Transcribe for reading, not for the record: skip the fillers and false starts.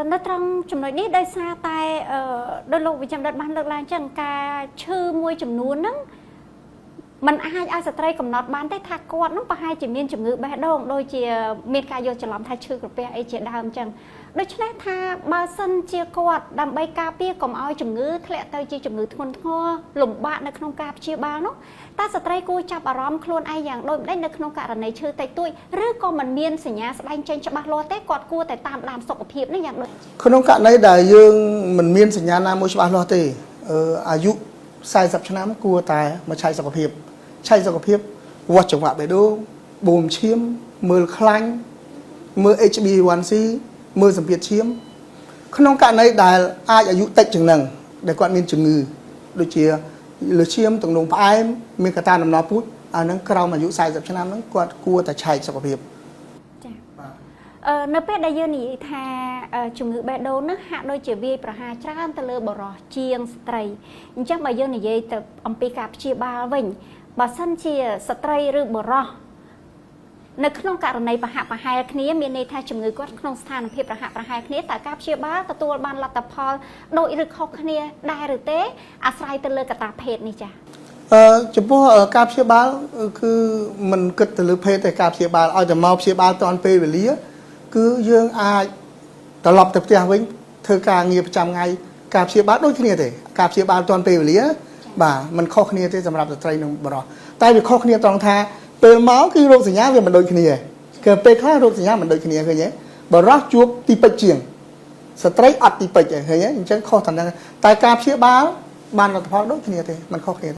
nó trong chủng loại ní đây xa tại đôi lúc vì chấm đất ban được làm chẳng cả chư môi chấm nuốn nắng mình ai sẽ trai cầm nọt bán tới thạc quạt nó hai chỉ miên chấm ngữ bé đông đôi chỉ miên ca vô chỉ làm thay chư của bé ấy chỉ đam chẳng đôi chân tha ba sân chia quạt đầm bay ca pia cầm ao chấm ngữ lẹ tay chia chấm ngữ thôn thô lủng bạnនៅក្នុងការchia ba nó ta sẽ trai cô chập ở róm khuôn ai dạng đôi đấyនៅក្នុងករណីឈឺtay tôiឬក៏មិនមានសញ្ញាស្បែកចេញច្បាស់លាស់ទេគាត់គួរតែតាមដានសុខភាពនេះយ៉ាងដូចក្នុងករណីដែលយើងមិនមានសញ្ញាណាមួយច្បាស់លាស់ទេអាយុ40ឆ្នាំគួរតែមកឆែកសុខភាពវាស់ចង្វាក់បេះដូងបូមឈាមមើលខ្លាញ់មើល HbA1c មើលសម្ពាធឈាមក្នុងករណីដែលអាចអាយុតិចជាងនឹងដែលគាត់មានជំងឺដូចជាលើឈាមទំនងផ្អែមមានកត្តាដំណរពូជអានឹងក្រោមអាយុ40ឆ្នាំហ្នឹងគាត់គួរតែឆែកសុខភាពចានៅពេលដែលយើងនិយាយថាជំងឺបេះដូងហ្នឹងហាក់ដូចជាវាយប្រហារច្រើនទៅលើបុរសជាងស្ត្រីអញ្ចឹងបើយើងនិយាយទៅអំពីការព្យាបាលវិញបើសិនជាស្ត្រីឬបុរសនៅក្នុងករណីប្រហាក់ប្រហែលគ្នាមានន័យថាជំងឺគាត់ក្នុងស្ថានភាពប្រហាក់ប្រហែលគ្នាតើការព្យាបាលទទួលបានលទ្ធផលដូចឬខុសគ្នាដែរឬទេអាស្រ័យទៅលើកត្តាភេទនេះចា៎ចំពោះការព្យាបាលគឺមិនគិតទៅលើភេទទេការព្យាបាលឲ្យតែមកព្យាបាលតាន់ពេលវេលាគឺយើងអាចត្រឡប់ទៅផ្ទះវិញធ្វើការងារប្រចាំថ្ងៃការព្យាបាលដូចគ្នាទេការព្យាបាលតាន់ពេលវេលាបាទมันខុសគ្នាទេសម្រាប់ស្ត្រីនិងបុរសតែវាខុសគ្នាត្រង់ថាពេលមកគឺរោគសញ្ញាវាមិនដូចគ្នាគឺពេលខ្លះរោគសញ្ញាមិនដូចគ្នាឃើញទេបុរសជួបទីពេជ្រជាងស្ត្រីអត់ទីពេជ្រឃើញទេអញ្ចឹងខុសតែតែការព្យាបាលបានលទ្ធផលដូចគ្នាទេมันខុសគ្នា